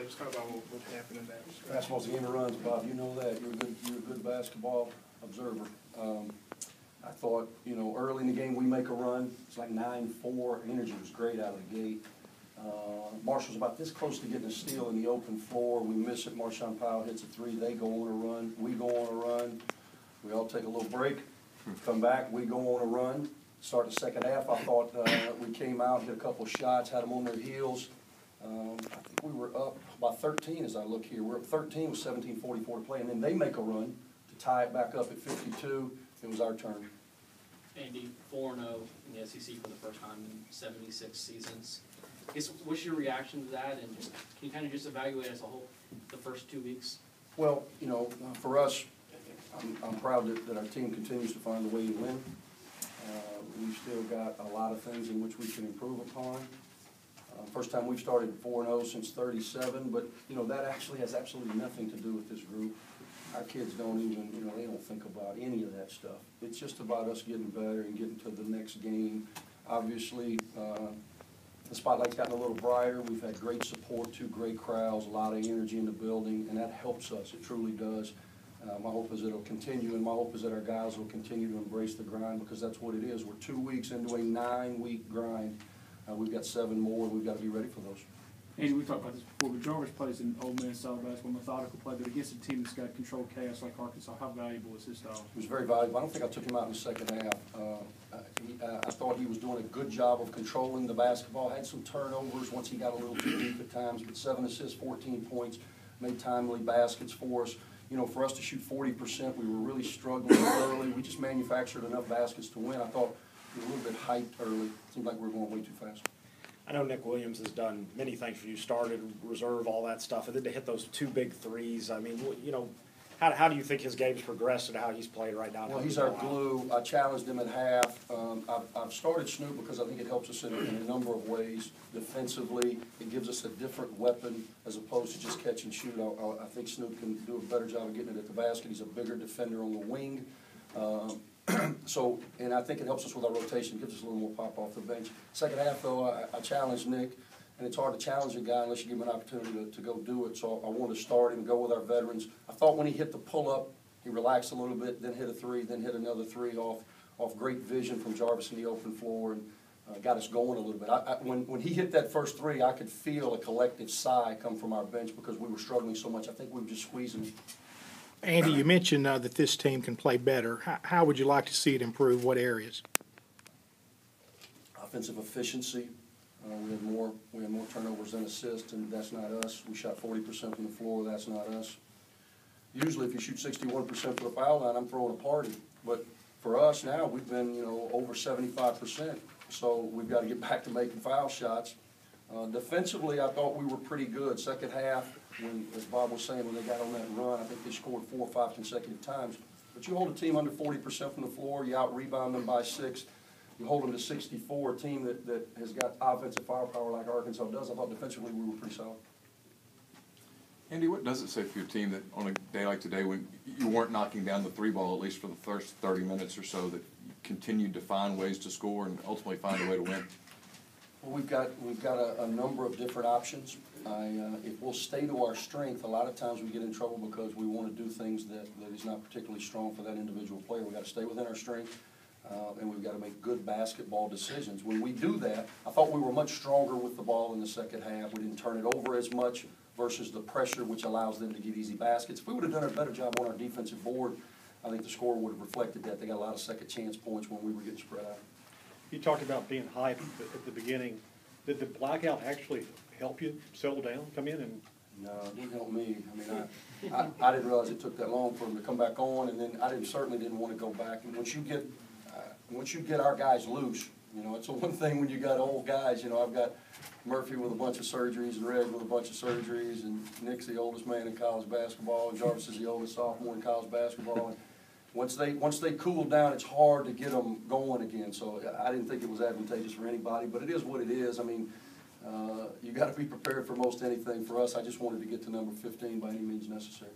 Just talk about what happened in that stretch. Basketball's a game of runs, Bob. You know that. You're a good basketball observer. I thought, early in the game we make a run. It's like 9-4. Energy was great out of the gate. Marshall's about this close to getting a steal in the open floor. We miss it. Marshawn Powell hits a three. They go on a run. We go on a run. We all take a little break. Come back. We go on a run. Start the second half. I thought we came out, hit a couple of shots, had them on their heels. I think we were up by 13 as I look here. We're up 13 with 17:44 to play, and then they make a run to tie it back up at 52. It was our turn. Andy, 4-0 in the SEC for the first time in 76 seasons. I guess, what's your reaction to that, and just can you kind of just evaluate as a whole the first 2 weeks? Well, for us, I'm proud that our team continues to find a way to win. We've still got a lot of things in which we can improve upon. First time we've started 4-0 since 37, but that actually has absolutely nothing to do with this group. Our kids don't even, they don't think about any of that stuff. It's just about us getting better and getting to the next game. Obviously, the spotlight's gotten a little brighter. We've had great support, 2 great crowds, a lot of energy in the building, and that helps us. It truly does. My hope is it'll continue, and my hope is that our guys will continue to embrace the grind, because that's what it is. We're 2 weeks into a 9-week grind. We've got 7 more, and we've got to be ready for those. Andy, we talked about this before, but Jarvis plays in Ole Miss style basketball, methodical play, but against a team that's got controlled chaos like Arkansas, how valuable is his style? He was very valuable. I don't think I took him out in the second half. I thought he was doing a good job of controlling the basketball. Had some turnovers once he got a little too deep at times, but 7 assists, 14 points, made timely baskets for us. For us to shoot 40%, we were really struggling early. We just manufactured enough baskets to win. I thought we were a little bit hyped early. It seemed like we were going way too fast. I know Nick Williams has done many things for you, started, reserve, all that stuff, and then to hit those 2 big threes. I mean, how do you think his game's progressed and how he's played right now? Well, he's our glue. I challenged him at half. I've started Snoop because I think it helps us in a number of ways. Defensively, it gives us a different weapon as opposed to just catch and shoot. I think Snoop can do a better job of getting it at the basket. He's a bigger defender on the wing. And I think it helps us with our rotation, gives us a little more pop off the bench. Second half, though, I challenged Nick, and it's hard to challenge a guy unless you give him an opportunity to go do it. So I wanted to start him, go with our veterans. I thought when he hit the pull-up, he relaxed a little bit, then hit a 3, then hit another 3 off great vision from Jarvis in the open floor, and got us going a little bit. When he hit that first 3, I could feel a collective sigh come from our bench because we were struggling so much. I think we were just squeezing. Andy, you mentioned that this team can play better. How would you like to see it improve? What areas? Offensive efficiency. We had more turnovers than assists, and that's not us. We shot 40% from the floor. That's not us. Usually, if you shoot 61% for the foul line, I'm throwing a party. But for us now, we've been over 75%. So we've got to get back to making foul shots. Defensively, I thought we were pretty good. Second half, as Bob was saying, when they got on that run, I think they scored 4 or 5 consecutive times. But you hold a team under 40% from the floor, you out-rebound them by 6, you hold them to 64, a team that has got offensive firepower like Arkansas does. I thought defensively we were pretty solid. Andy, what does it say for your team that on a day like today when you weren't knocking down the 3 ball, at least for the first 30 minutes or so, that you continued to find ways to score and ultimately find a way to win? Well, we've got a number of different options. If we'll stay to our strength, a lot of times we get in trouble because we want to do things that is not particularly strong for that individual player. We've got to stay within our strength, and we've got to make good basketball decisions. When we do that, I thought we were much stronger with the ball in the second half. We didn't turn it over as much versus the pressure, which allows them to get easy baskets. If we would have done a better job on our defensive board, I think the score would have reflected that. They got a lot of second chance points when we were getting spread out. You talked about being hyped at the beginning. Did the blackout actually help you settle down, come in? And no, it didn't help me. I mean, I didn't realize it took that long for them to come back on, and then I certainly didn't want to go back. And once you get our guys loose, it's the one thing when you got old guys. I've got Murphy with a bunch of surgeries, and Red with a bunch of surgeries, and Nick's the oldest man in college basketball, and Jarvis is the oldest sophomore in college basketball. And once they cool down, it's hard to get them going again. So I didn't think it was advantageous for anybody, but it is what it is. I mean, you got to be prepared for most anything. For us, I just wanted to get to number 15 by any means necessary.